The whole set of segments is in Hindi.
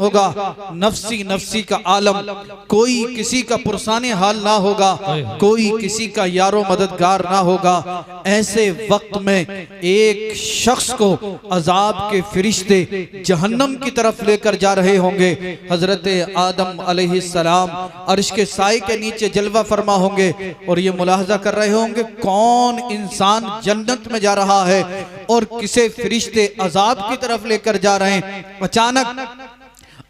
होगा नफसी नफसी का आलम, कोई किसी का पुरसाने हाल ना होगा, कोई किसी का यारो मददगार ना होगा। ऐसे वक्त में एक शख्स को अजाब के फरिश्ते जहन्नम की तरफ लेकर जा रहे होंगे। हजरत आदम अलैहिस्सलाम अर्श के साए के नीचे जलवा फरमा होंगे और ये मुलाहजा कर रहे होंगे कौन इंसान जन्नत में जा रहा है और किसे फरिश्ते अजाब की तरफ लेकर जा रहे हैं। अचानक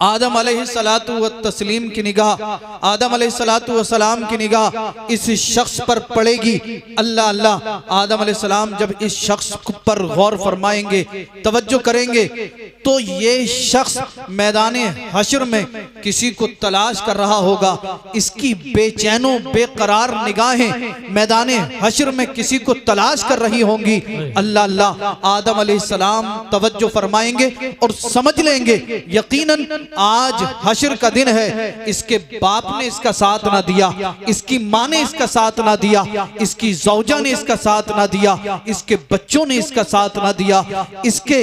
आदम अलैहिस्सलातु व तस्लीम की निगाह, आदम अलैहिस्सलातु व सलाम की निगाह इस शख्स पर पड़ेगी। अल्लाह अल्लाह, आदम अलैहिस्सलाम जब इस शख्स पर गौर फरमाएंगे, तवज्जो करेंगे, तो ये शख्स मैदाने हश्र में किसी को तलाश कर रहा होगा। इसकी बेचैनो बेकरार निगाहें मैदाने हश्र में किसी को तलाश कर रही होंगी। अल्लाह अल्लाह, आदम अलैहिस्सलाम तवज्जो फरमाएंगे और समझ लेंगे यकीनन आज हश्र का दिन है। इसके बाप ने इसका साथ ना दिया, इसकी माँ ने इसका साथ ना दिया, इसकी ज़ौजा ने इसका साथ ना दिया, इसके बच्चों ने इसका साथ ना दिया, इसके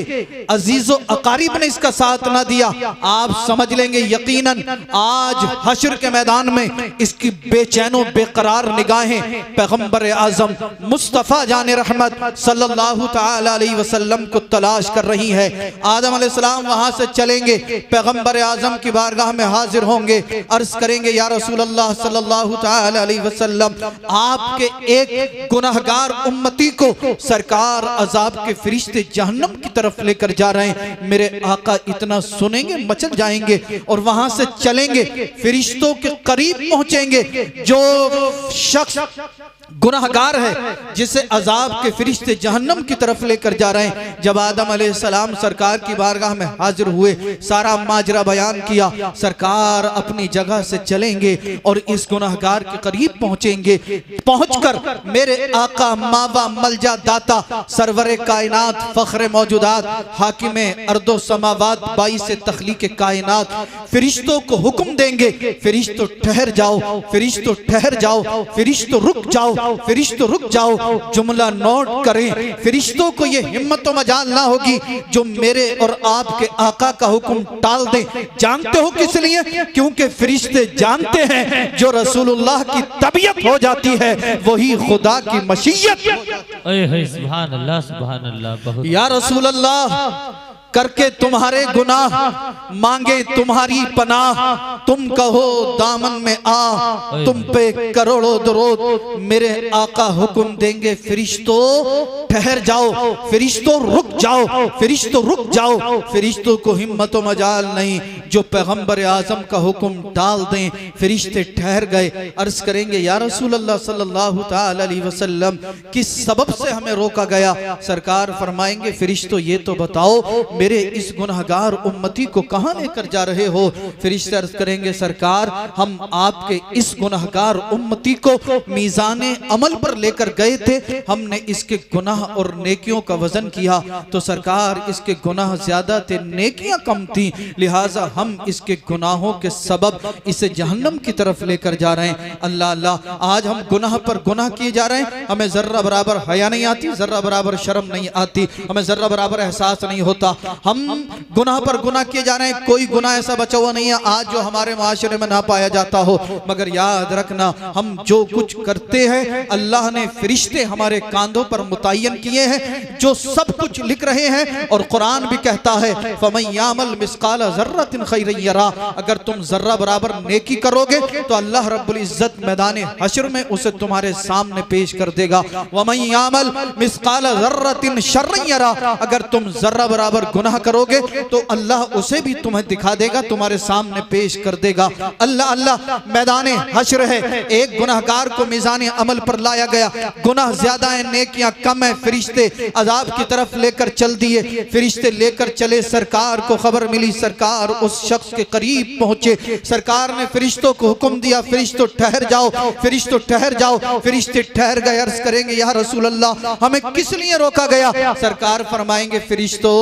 अजीजो अकारीब ने इसका साथ ना दिया। आप समझ लेंगे यकीनन आज हश्र के मैदान में इसकी बेचैनो बेकरार निगाहें पैगंबर आजम मुस्तफ़ा जाने रहमत सल्लल्लाहु तआला अलैहि वसल्लम को तलाश कर रही है। आदम अलैहिस्सलाम वहां से चलेंगे, पैगंबर आजम की बारगाह में हाजिर होंगे, अर्ज करेंगे या रसूल अल्लाह सल्लल्लाहु तआला अलैहि वसल्लम, आपके एक गुनहगार उम्मती को सरकार अजाब के फरिश्ते जहन्नम की तरफ लेकर जा रहे हैं। मेरे आका इतना सुनेंगे मचल जाएंगे और वहां से चलेंगे, फरिश्तों के करीब पहुंचेंगे। जो शख्स गुनहगार है जिसे अजाब के फरिश्ते जहन्नम की तरफ लेकर जा रहे हैं, जब आदम अलैहिस्सलाम सरकार की बारगाह में हाजिर हुए, सारा माजरा बयान किया, सरकार अपनी जगह से चलेंगे और इस गुनहगार के करीब पहुंचेंगे। पहुंचकर मेरे आका मावा मलजा दाता सरवरे कायनात फख्रे मौजूदात हाकिमे अर्दो समावात बाईस तख्लीक कायनात फरिश्तों को हुक्म देंगे, फरिश्तों ठहर जाओ, फरिश्तों ठहर जाओ, फरिश्तों रुक जाओ, फरिश्तों रुक जाओ। जुमला नोट करें, फरिश्तों को ये हिम्मत और मजाल ना होगी जो मेरे और आपके आका का हुक्म टाल दे। जानते हो किस लिए? क्योंकि फरिश्ते जानते हैं जो रसूलुल्लाह की तबीयत हो जाती है वही खुदा की मशीयत। सुभान अल्लाह, सुभान अल्लाह। या रसूल अल्लाह, करके तुम्हारे गुनाह मांगे तुम्हारी पनाह, तुम कहो दामन में आ, तुम पे करोड़ों दरूद। मेरे आका हुक्म देंगे फरिश्तों ठहर जाओ, फरिश्तों रुक जाओ, फरिश्तों रुक जाओ। फरिश्तों को हिम्मत और मजाल नहीं जो पैगंबर आजम का हुक्म डाल दें। फरिश्ते ठहर गए, अर्ज करेंगे या रसूल अल्लाह सल्लल्लाहु तआला अलैहि वसल्लम, किस सबब से हमें रोका गया? सरकार फरमाएंगे फरिश्तों ये तो बताओ मेरे इस गुनहगार उम्मती को कहां लेकर जा रहे हो? फरिश्ते अर्ज करेंगे सरकार हम आपके इस गुनहगार उम्मती को मीज़ाने अमल पर लेकर गए थे, हमने इसके गुनाह और नेकियों का वजन किया तो सरकार इसके गुनाह ज्यादा थे, नेकियां कम थी, लिहाजा हम इसके गुनाहों के सबब इसे जहन्नम की तरफ लेकर जा रहे हैं। अल्लाह अल्लाह, आज हम गुनाह पर गुनाह किए जा रहे हैं, हमें जर्रा बराबर हया नहीं आती, जर्रा बराबर शर्म नहीं आती, हमें जर्रा बराबर एहसास नहीं होता। हम गुनाह पर गुनाह किए जा रहे हैं, कोई गुनाह ऐसा बचा हुआ नहीं है आज जो हमारे माशरे में ना पाया जाता हो। मगर याद रखना हम जो कुछ करते हैं अल्लाह ने फरिश्ते हमारे कांधों पर मुतय्यन किए हैं जो सब कुछ लिख रहे हैं। और कुरान भी कहता है फमन यामल मिस्काल ज़र्रतिन खैरन यरा, अगर तुम जर्रा बराबर नेकी करोगे तो अल्लाह रब्बुल इज्जत मैदान हश्र में उसे तुम्हारे सामने पेश कर देगा। वमन यामल मिस्काल ज़र्रतिन शर्रन यरा, अगर तुम जर्रा बराबर गुनाह करोगे तो अल्लाह उसे भी तुम्हें दिखा देगा, तुम्हारे सामने पेश कर देगा। अल्लाह अल्लाह, मैदान हश्र है, एक गुनहगार को मीज़ान अमल पर लाया गया, गुनाह ज्यादा है नेकियां कम है, फरिश्ते अजाब की तरफ लेकर चल दिए, फरिश्ते लेकर चले, सरकार को खबर मिली, सरकार उस शख्स के करीब पहुंचे, सरकार ने फरिश्तों को हुक्म दिया फरिश्तों ठहर जाओ, फरिश्तों ठहर जाओ। फरिश्ते ठहर गए, अर्ज करेंगे या रसूल अल्लाह हमें किस लिए रोका गया? सरकार फरमाएंगे फरिश्तों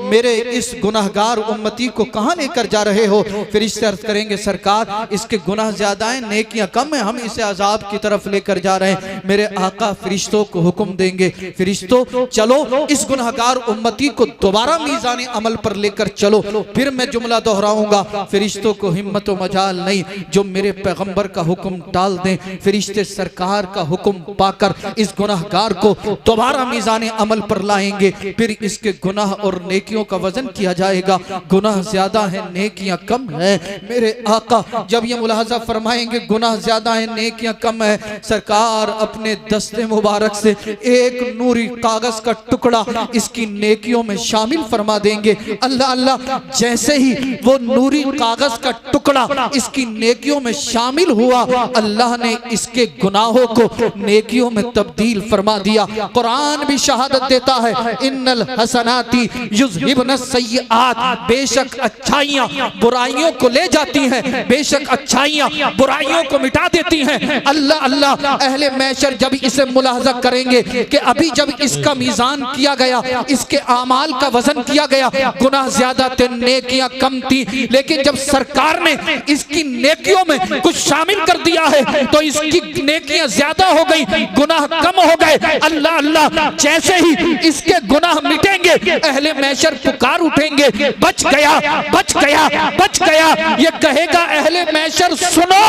मेरे इस गुनाहगार उम्मती को कहां लेकर जा रहे हो? फरिश्ते अर्ज करेंगे सरकार इसके गुनाह ज्यादा हैं नेकियां कम है, हम इसे अजाब की तरफ लेकर जा रहे हैं। मेरे आका फरिश्तों को हुक्म देंगे फरिश्तों चलो इस गुनाहगार उम्मती को दोबारा मीज़ान अमल पर लेकर चलो। फिर मैं जुमला दोहराऊंगा, फरिश्तों को हिम्मत व मजाल नहीं, जो मेरे पैगंबर का हुक्म टाल दें, फरिश्ते सरकार का हुक्म पाकर इस गुनाहगार को दोबारा मीज़ान अमल पर लाएंगे, फिर इसके गुनाह और नेकियों का वजन किया जाएगा। गुनाह ज्यादा है, नेकियां कम है। मेरे आका जब ये मुलाहजा फरमाएंगे गुनाह ज्यादा है, नेकियां कम है, सरकार अपने दस्ते मुबारक से एक नूरी कागज का टुकड़ा इसकी नेकियों में शामिल फरमा देंगे। अल्लाह अल्लाह, जैसे ही वो नूरी कागज का टुकड़ा इसकी नेकियों में शामिल हुआ, अल्लाह ने इसके गुनाहों को नेकियों में तब्दील फरमा दिया। कुरान भी शहादत देता है, इन्नल हसनाती युज़हिबन सय्यआत, बेशक अच्छाइयां बुराइयों को ले जाती हैं, बेशक अच्छाइयां बुराइयों को मिटा देती हैं। अल्लाह अल्लाह, अहले महशर जब इसे मुलाहजा करेंगे कि अभी जब इसका मीज़ान किया गया, इसके आमाल का वजन किया गया, गुनाह ज्यादा थे, नेकियां कम थी, लेकिन जब सरकार ने इसकी नेकियों में कुछ शामिल कर दिया है तो इसकी नेकियां ज्यादा हो गई, गुनाह कम हो गए। अल्लाह अल्लाह, जैसे ही इसके गुनाह मिटेंगे, अहले महशर पुकार उठेंगे, बच गया बच गया बच गया। ये कहेगा अहले महशर सुनो,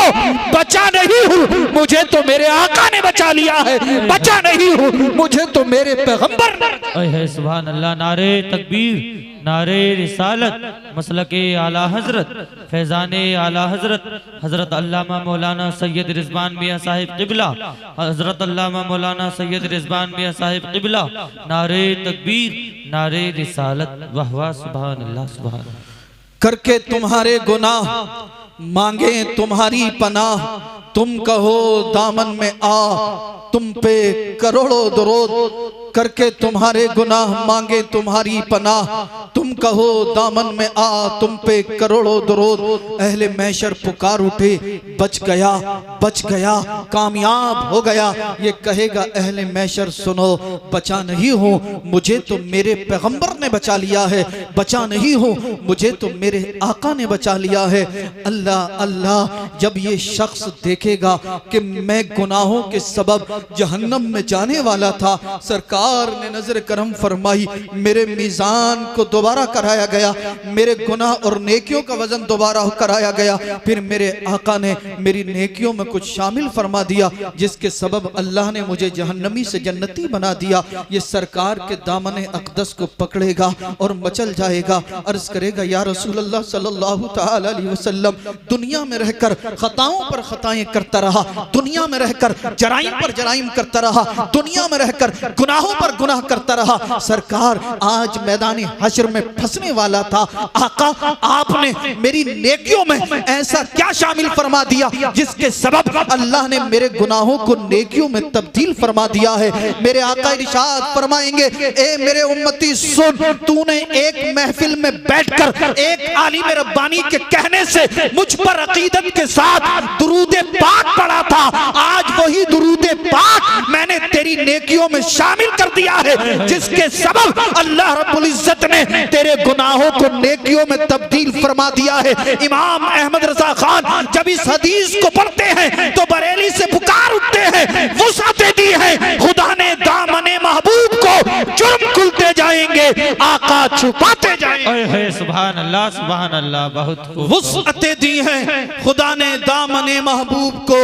बचा नहीं हूँ, मुझे तो मेरे आका ने बचा लिया है, बचा नहीं हूँ, मुझे तो मेरे पैगंबर ने। सुभान अल्लाह। नारे तकबीर, नारे रिसालत, मसलके आला हजरत, फैजाने आला हजरत, हजरत अल्लामा मौलाना सैयद रिजवान मियां साहिब क़िबला, हजरत अल्लामा मौलाना सैयद रिजवान मियां साहिब क़िबला। नारे तकबीर, नारे रिसालत, वाह वाह, सुभान अल्लाह सुभान। करके तुम्हारे गुनाह मांगे तुम्हारी पनाह, तुम कहो दामन में आ, तुम पे करोड़ों दरूद। करके तुम्हारे गुनाह मांगे तुम्हारी पनाह, तुम कहो दामन में आ, तुम पे करोड़ों दरूद। अहले महशर पुकार उठे, बच गया बच गया, कामयाब हो गया। ये कहेगा अहले महशर सुनो, बचा नहीं हूँ, मुझे तो मेरे पैगंबर ने बचा लिया है, बचा नहीं हूँ, मुझे तो मेरे आका ने बचा लिया है। अल्लाह अल्लाह, जब ये शख्स देखेगा कि मैं गुनाहों के सबब जहन्नम में जाने वाला था, सरकार ने नजर करम फरमाई, मेरे मीज़ान को दोबारा कराया गया, मेरे गुनाह और नेकियों का वजन दोबारा कराया गया, फिर मेरे आका ने मेरी नेकियों में कुछ शामिल फरमा दिया, जिसके सबब अल्लाह ने मुझे जहन्नमी से जन्नती बना दिया। ये सरकार के दामन अक़दस को पकड़ेगा और मचल जाएगा, अर्ज करेगा या रसूल अल्लाह सल्लल्लाहु तआला अलैहि वसल्लम, दुनिया में रहकर खताओं पर खताएं करता रहा, दुनिया में रहकर जराइम पर जराइम करता रहा, दुनिया में रहकर गुनाहों पर गुनाह करता रहा, सरकार आज मैदान हश्र में फंसने वाला था, आका आपने मेरी नेकियों में ऐसा क्या शामिल फरमा दिया जिसके सबब अल्लाह ने मेरे गुनाहों को नेकियों में तब्दील फरमा दिया है। मेरे आका इरशाद फरमाएंगे, ए मेरे उम्मती सुन, तूने एक महफिल में बैठकर एक आलिम रब्बानी के कहने से मुझ पर अकीदत के साथ दुरूद पाक पढ़ा था, आज वही दुरूद पाक मैंने तेरी नेकियों में शामिल कर दिया है, जिसके सबब अल्लाह रब्बुल इज्जत ने तेरे गुनाहों को नेकियों में तब्दील फरमा दिया है। इमाम अहमद रजा खान जब इस हदीस को पढ़ते हैं तो बरेली से पुकार उठते हैं, वुसअतें दी है खुदा ने दामने महबूब को, जुर्म खुलते जाएंगे, आका छुपाते जाएंगे। सुभान अल्लाह सुभान अल्लाह, बहुत वुसअतें दी हैं खुदा ने दामने महबूब को,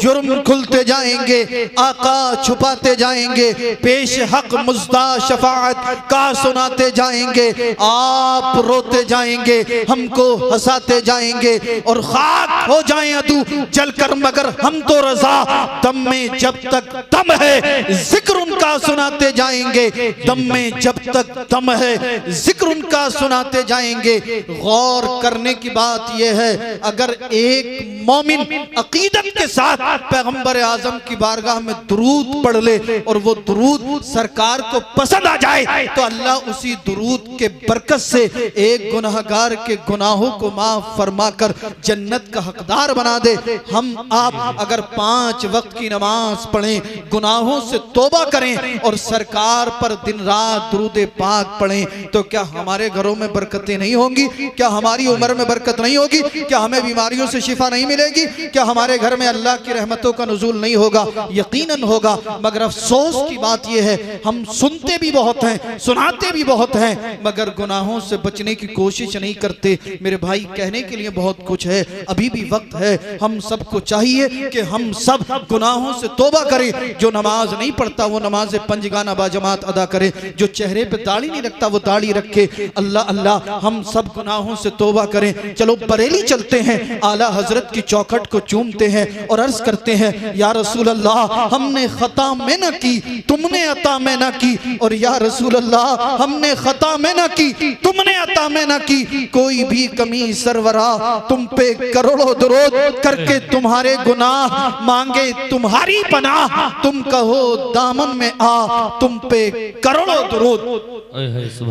जुर्म खुलते जाएंगे, आका छुपाते जाएंगे, पेश हक मुज़्दा शफाअत का सुनाते जाएंगे, आप रोते जाएंगे, हमको हंसाते जाएंगे, और खाक हो जाएं अदू जलकर मगर हम तो रजा, दम में जब तक दम है जिक्र उनका सुनाते जाएंगे, दम में जब तक दम है जिक्र उनका सुनाते जाएंगे। गौर करने की बात यह है, अगर एक मोमिन अकीदत के साथ पैगंबर आजम की बारगाह में दुरूद पढ़ ले और वो दुरूद सरकार को पसंद आ जाए, तो अल्लाह उसी दुरूद के बरकत से एक गुनाहगार के गुनाहों को माफ फरमाकर जन्नत का हकदार बना दे। हम आप अगर 5 वक्त की नमाज पढ़ें, गुनाहों से तौबा करें और सरकार पर दिन रात दुरूद पाक पढ़ें, तो क्या हमारे घरों में बरकतें नहीं होंगी? क्या हमारी उम्र में बरकत नहीं होगी? क्या हमें बीमारियों से शिफा नहीं मिलेगी, क्या हमारे घर में अल्लाह की रहमतों का नुज़ूल नहीं होगा? यकीनन होगा। मगर अफसोस की बात यह है, हम सुनते भी बहुत हैं, सुनाते भी बहुत हैं, मगर गुनाहों से बचने की कोशिश नहीं करते। मेरे भाई, कहने के लिए बहुत कुछ है, अभी भी वक्त है। हम सबको चाहिए कि हम सब गुनाहों से तौबा करें। जो नमाज नहीं पढ़ता वो नमाज पंजगाना बाजमात अदा करे, जो चेहरे पे दाढ़ी नहीं रखता वो दाढ़ी रखे। अल्लाह अल्लाह, हम सब गुनाहों से तौबा करें। चलो बरेली चलते हैं, आला हजरत की चौखट को चूमते हैं और अर्ज करते हैं, या रसूल अल्लाह, हमने खता में न की, तुमने अता में न की, और या रसूल अल्लाह, हमने खता में न की, तुमने अता में न की, कोई भी कमी सरवरा तुम पे करोड़ों दरूद करके तुम्हारे गुनाह मांगे तुम्हारी पनाह, तुम कहो दामन में आ, तुम पे करोड़ों दरूद,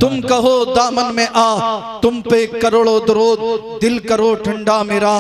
तुम कहो दामन में आ, तुम पे करोड़ों दरूद, दिल करो ठंडा मेरा,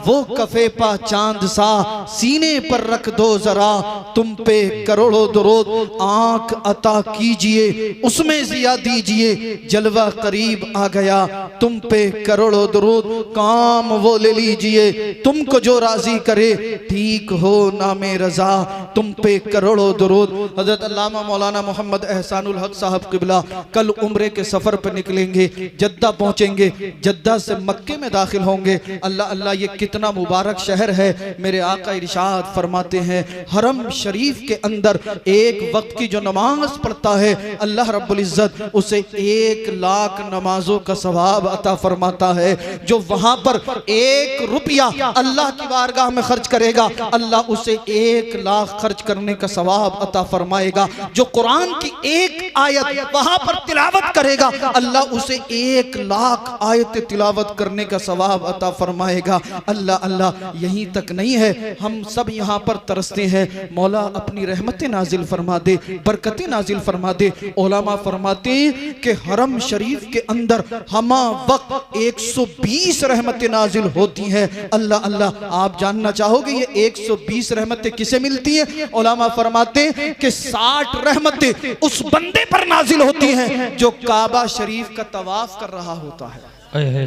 वो कफे पा चांद सा, सीने पर रख दो जरा, तुम पे करोड़ों दरूद, आंख अता कीजिए उसमें जिया दीजिए, जलवा करीब आ गया, तुम पे करोड़ों दरूद, काम वो ले लीजिए, तुमको जो राजी करे, ठीक हो नामे रजा, तुम पे करोड़ों दरूद। हजरत अल्लामा मौलाना मोहम्मद एहसानुल हक साहब क़िबला कल उम्रे के सफर पर निकलेंगे, जद्दा पहुंचेंगे, जद्दा से मक्के में दाखिल होंगे। अल्लाह अल्लाह, ये कितना मुबारक शहर है। मेरे आका इरशाद फरमाते हैं, हरम शरीफ के अंदर एक वक्त की जो नमाज पढ़ता है, अल्लाह रब्बुल इज्जत उसे 1 लाख नमाजों का सवाब अता फरमाता है। जो वहां पर 1 रुपया अल्लाह की बारगाह में खर्च करेगा, अल्लाह उसे 1 लाख खर्च करने का सवाब अता फरमाएगा। जो कुरान की 1 आयत वहां पर तिलावत करेगा, अल्लाह उसे 1 लाख आयत तिलावत करने का सवाब अता फरमाएगा। अल्लाह अल्लाह, यहीं तक नहीं है, हम सब यहाँ पर तरसते हैं, मौला अपनी रहमतें नाजिल फरमा दे, बरकतें नाजिल फरमा दे। उलमा फरमाते कि हरम शरीफ के अंदर हमा वक्त 120 रहमतें नाजिल होती हैं। अल्लाह अल्लाह, आप जानना चाहोगे ये 120 रहमतें किसे मिलती हैं? उलमा फरमाते हैं कि 60 रहमतें उस बंदे पर नाजिल होती हैं जो काबा शरीफ का तवाफ कर रहा होता है।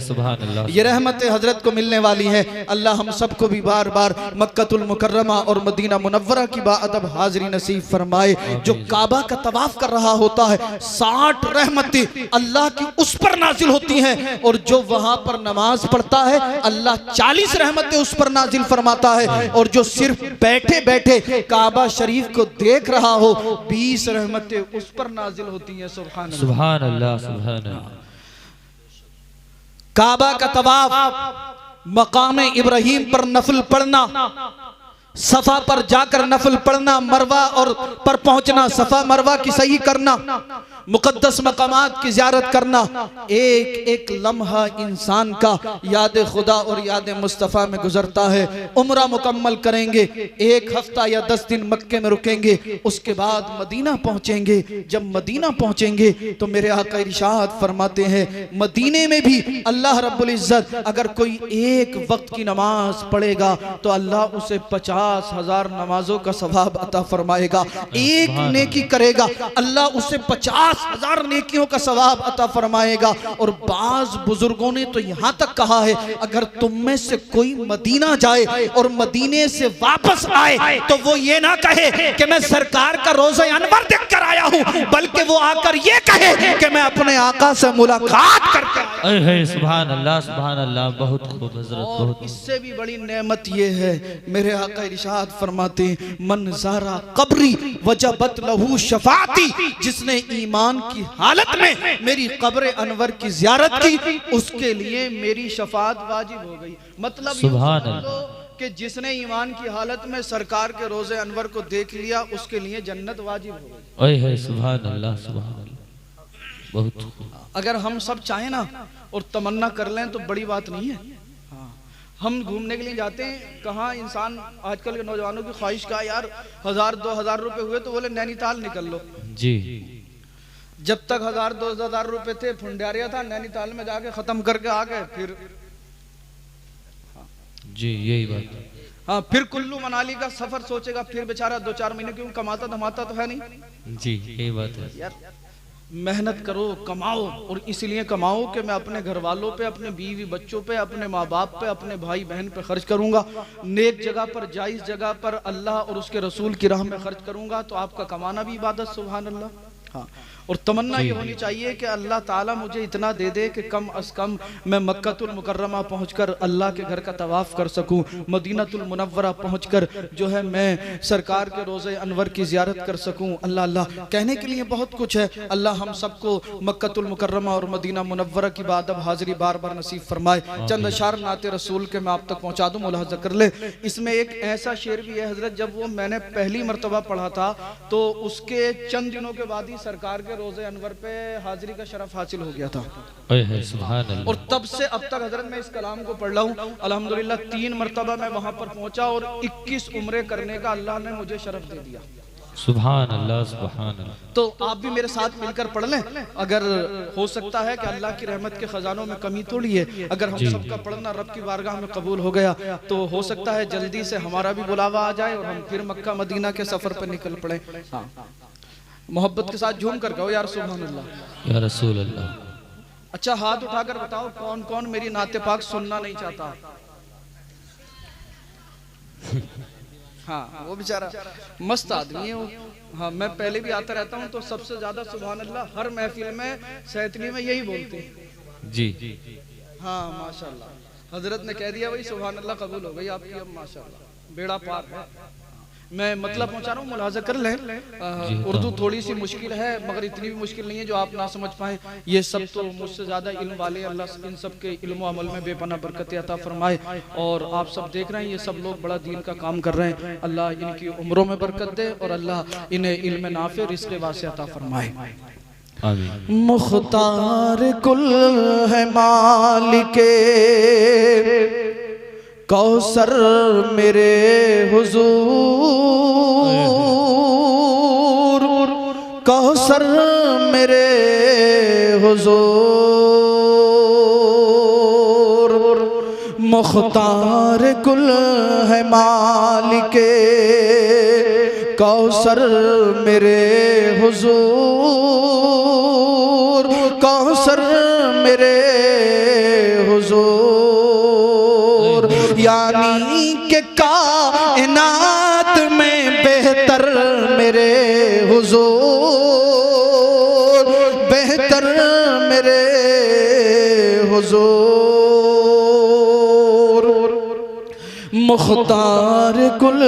सुभान अल्लाह। ये रहमतें हजरत को मिलने वाली हैं। अल्लाह हम सबको भी बार बार मक्कतुल मुकर्रमा और मदीना मुनव्वरा की बाअदब हाजिरी नसीब फरमाए। जो काबा का तवाफ कर रहा होता है, 60 रहमतें अल्लाह की उस पर नाजिल होती हैं, और जो वहां पर नमाज पढ़ता है, अल्लाह 40 रहमतें उस पर नाजिल फरमाता है, और जो सिर्फ बैठे बैठे काबा शरीफ को देख रहा हो, 20 रहमतें उस पर नाजिल होती हैं। सुभान अल्लाह, सुभान अल्लाह, सुभान अल्लाह। काबा का तवाफ, मकाम इब्राहिम पर नफल पढ़ना, सफा पर जाकर नफल पढ़ना, मरवा और पर पहुंचना, सफा मरवा की सही करना, मुकद्दस मकामात की ज़ियारत करना, एक एक लम्हा इंसान का याद खुदा और याद मुस्तफ़ा में गुजरता है। उम्रा मुकम्मल करेंगे, 1 हफ्ता या 10 दिन मक्के में रुकेंगे, उसके बाद मदीना पहुंचेंगे। जब मदीना पहुंचेंगे तो मेरे आका इरशाद फरमाते हैं, मदीने में भी अल्लाह रब्बुल इज्जत अगर कोई 1 वक्त की नमाज पढ़ेगा तो अल्लाह उसे 50,000 नमाजों का सवाब अता फरमाएगा। एक नेकी करेगा, अल्लाह उसे 50,000 नेकियों का सवाब अता फरमाएगा। और बाज बुजुर्गों ने तो यहाँ तक कहा है, अगर तुम में से कोई मदीना जाए और मदीने से वापस आए तो वो ये ना कहे कि मैं सरकार का रोज़े अनवर देख कर आया हूँ, बल्कि वो आकर ये कहे कि मैं अपने आका से मुलाकात करके आया। सुभान अल्लाह, सुभान अल्लाह, बहुत खूब हजरत, बहुत। इससे भी बड़ी नेमत ये है, मेरे आका इरशाद फरमाते हैं, मन ज़ारा कब्री वजबत लहू शफाती, जिसने ईमान की हालत में मेरी कब्र अनवर की ज़ियारत की, उसके लिए मेरी शफाअत वाजिब हो गई। मतलब सुभान अल्लाह कि जिसने ईमान की हालत में सरकार के रोज़े अनवर को देख लिया, उसके लिए जन्नत वाजिब हो गई। सुभान अल्लाह, सुभान अल्लाह, बहुत। अगर हम सब चाहें ना और तमन्ना कर लें तो बड़ी बात नहीं है। हम घूमने के लिए जाते हैं, कहाँ इंसान आजकल के नौजवानों की ख्वाहिश का, यार 1,000-2,000 रुपए हुए तो बोले नैनीताल निकल लो जी। जब तक 1,000-2,000 रुपए थे, फुंडारिया था, नैनीताल में जाके खत्म करके आ गए। फिर जी, यही बात। हाँ, फिर कुल्लू मनाली का सफर सोचेगा, फिर बेचारा 2-4 महीने, क्यों कमाता धमाता तो है नहीं। जी, यही बात है यार। मेहनत करो, कमाओ, और इसलिए कमाओ कि मैं अपने घर वालों पे, अपने बीवी बच्चों पे, अपने माँ बाप पे, अपने भाई बहन पे खर्च करूंगा, नेक जगह पर, जायज़ जगह पर, अल्लाह और उसके रसूल की राह में खर्च करूंगा। तो आपका कमाना भी इबादत, सुभान अल्लाह। हाँ, और तमन्ना ये होनी चाहिए कि अल्लाह ताला मुझे इतना दे दे कि कम अज कम मैं मक्कातुल मुकर्रमा पहुंचकर अल्लाह के घर का तवाफ़ कर सकूं, मदीनातुल मुनव्वरा पहुंचकर जो है मैं सरकार के रोज़े अनवर की ज़ियारत कर सकूं। अल्लाह अल्लाह कहने के लिए बहुत कुछ है। अल्लाह हम सबको मक्कातुल मुकर्रमा और मदीना मुनव्वरा की बादब हाजिरी बार बार नसीब फरमाए। चंद अशार नाते रसूल के मैं आप तक पहुँचा दूँ, मुलाहज़ा कर ले। इसमें एक ऐसा शेर भी है हज़रत, जब वो मैंने पहली मरतबा पढ़ा था तो उसके चंद दिनों के बाद ही सरकार रोज़े अनवर पे हाजिरी का शरफ हासिल हो गया था। सुभान अल्लाह। और तब से अब तक हजरत मैं इस कलाम को पढ़ रहा हूँ, अल्हम्दुलिल्लाह 3 मरतबा मैं वहां पर पहुंचा और 21 उम्रे करने का अल्लाह ने मुझे शरफ दे दिया। सुभान अल्लाह, सुभान अल्लाह। तो आप भी मेरे साथ मिलकर पढ़ लें। अगर हो सकता है कि अल्लाह की रहमत के खजानों में कमी थोड़ी है, अगर हम सबका पढ़ना रब की बारगाह में कबूल हो गया तो हो सकता है जल्दी से हमारा भी बुलावा आ जाए और हम फिर मक्का मदीना के सफर पर निकल पड़े। हाँ, मोहब्बत के साथ झूम कर कहो यार सुभान अल्लाह, या रसूल अल्लाह। अच्छा, हाथ उठाकर बताओ कौन कौन मेरी नाते पाक सुनना नहीं चाहता। हाँ, वो बेचारा मस्त आदमी है वो। हाँ, मैं पहले भी आता रहता हूँ तो सबसे ज्यादा सुभान अल्लाह हर महफिल में सैतनी में यही बोलते हैं जी। हाँ माशाल्लाह, हजरत ने कह दिया भाई सुभान अल्लाह कबूल हो गई आपकी, अब माशाल्लाह बेड़ा पार है। मैं मतलब पहुंचा रहा हूँ, मुलाजा कर लें। उर्दू थोड़ी सी मुश्किल है मगर इतनी भी मुश्किल नहीं है जो आप ना समझ पाए। ये सब तो मुझसे ज़्यादा इल्म वाले, अल्लाह इन सब के इल्म अमल में बेपना बरकत अता फरमाए। और आप सब देख रहे हैं ये सब लोग बड़ा दीन का काम कर रहे हैं। अल्लाह इनकी उम्रों में बरकत दे और अल्लाह इन्हें इल्म नाफे रिज़्क़ वासे अता फरमाए। मुख्तार कुल है मालिके कौसर मेरे हुजूर, कौसर मेरे हुजूर, मुख्तार कुल है मालिके कौसर मेरे हुजूर, कौसर मेरे हुजूर, यानी के कायनात में बेहतर मेरे हुजूर, बेहतर मेरे हुजूर, मुख्तार कुल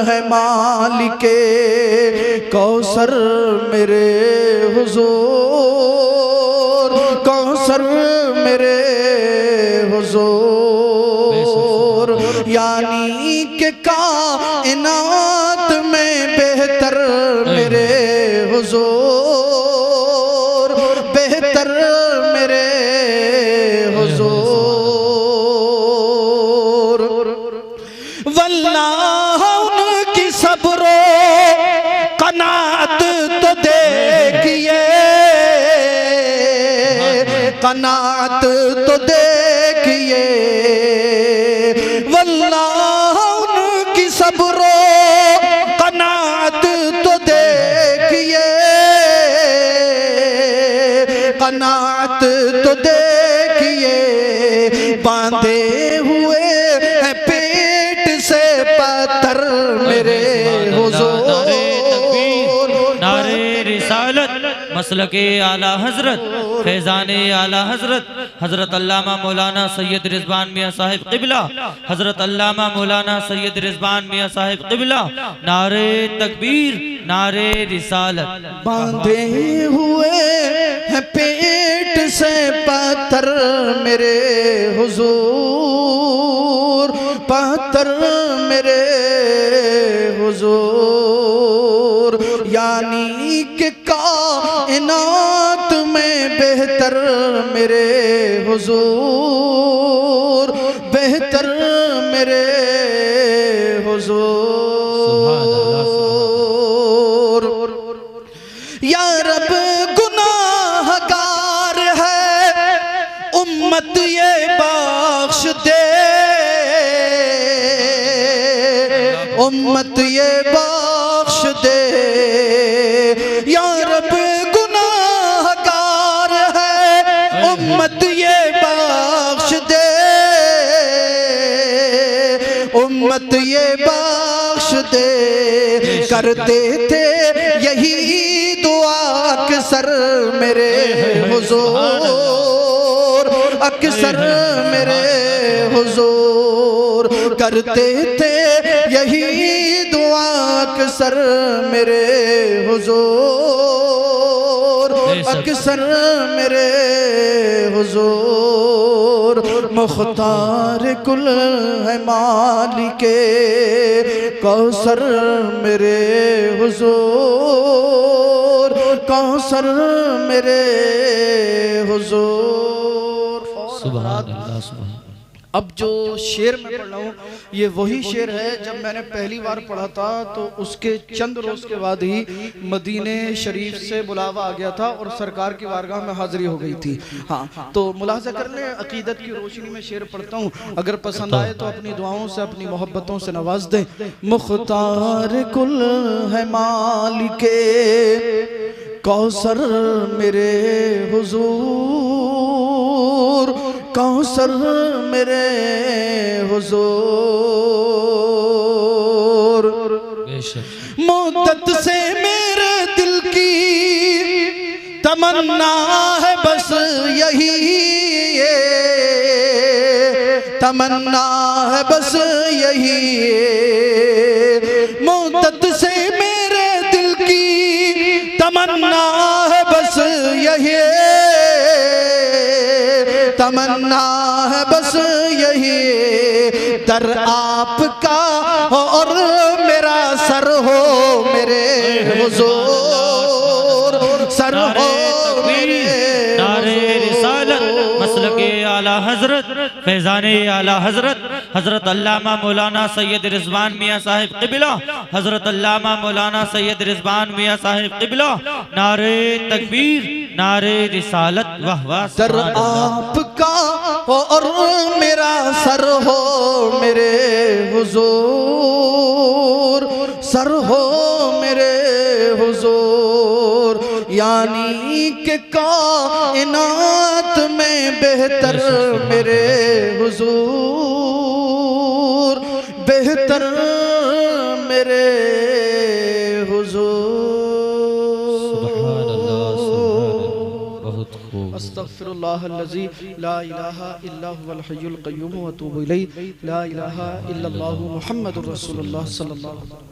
है मालिके कौसर मेरे हुजूर, कौसर मेरे हुजूर, यानी के कायनात में बेहतर मेरे हुजूर, बेहतर मेरे हुजूर। वल्लाह उनकी सब्रो कनात तो देखिए, कनात तो देखिए, वल्लाह उनकी सब्रो कनात तो देखिए, कनात तो देखिए, बांधे हुए हैं पेट से पत्थर मेरे हुजूर, नारे रिसालत मसलके आला हजरत फैज़ाने आला हजरत हजरत अल्लामा मौलाना सैयद रिजवान मियाँ साहिब क़िबला, हजरत अल्लामा मौलाना सैयद रिजवान मियाँ साहिब क़िबला, नारे तकबीर नारे रिसालत। बांधे हुए हैं पेट से पत्थर मेरे हुजूर, पत्थर मेरे हुजूर, यानी कि कायनात में बेहतर मेरे हुजूर, बेहतर मेरे हुजूर। या रब गुनाहगार है उम्मत ये बख्श दे, उम्मत ये बख्श दे, या रब गुनाह उम्मत ये बख्श दे। करते थे यही दुआ अक्सर मेरे हुजूर, अक्सर मेरे हुजूर। करते थे यही दुआ अक्सर मेरे हुजूर, अक्सर मेरे हुजूर। मुख्तार कुल है मालिके कौसर मेरे हुजूर, कौसर मेरे हुजूर। सुभान अल्लाह, सुभान। अब जो शेर मैं पढ़ रहा हूँ ये वही शेर है जब मैंने पहली बार पढ़ा था तो उसके चंद रोज के बाद ही मदीने शरीफ से बुलावा आ गया था और सरकार की बारगाह में हाजिरी हो गई थी। हाँ, तो मुलाजा कर लें, अकीदत की रोशनी में शेर पढ़ता हूँ, अगर पसंद आए तो अपनी दुआओं से अपनी मोहब्बतों से नवाज दें। मुख्तार कुल है मालिके कौसर मेरे हुजूर, कौसर मेरे हुजूर। मुद्दत से मेरे दिल की तमन्ना है बस यही, तमन्ना है बस यही। मुद्दत से मेरे दिल की तमन्ना है बस यही, तमन्ना है बस यही। दर आपका हो और मेरा सर हो मेरे हुजूर, सर हो मेरे। नारे रिसालत मसलके आला हजरत फैजाने आला हजरत हजरत अल्लामा मौलाना सैयद रिजवान मियाँ साहिब क़िबला, हजरत अल्लामा मौलाना सैयद रिजवान मियाँ साहिब क़िबला। नारे तकबीर, नारे रिसालत, वाह वाह। सर आपका हो और मेरा सर हो मेरे हुजूर, सर हो मेरे हुजूर। यानी कि कायनात में बेहतर मेरे हुजूर, बेहतर मेरे अस्तगफिरुल्लाहल्लज़ी ला इलाहा इल्ला हुवल हय्युल क़य्यूम व अतूबु इलैहि। ला इलाहा इल्लल्लाहु मुहम्मदुर रसूलुल्लाह सल्लल्लाहु अलैहि वसल्लम।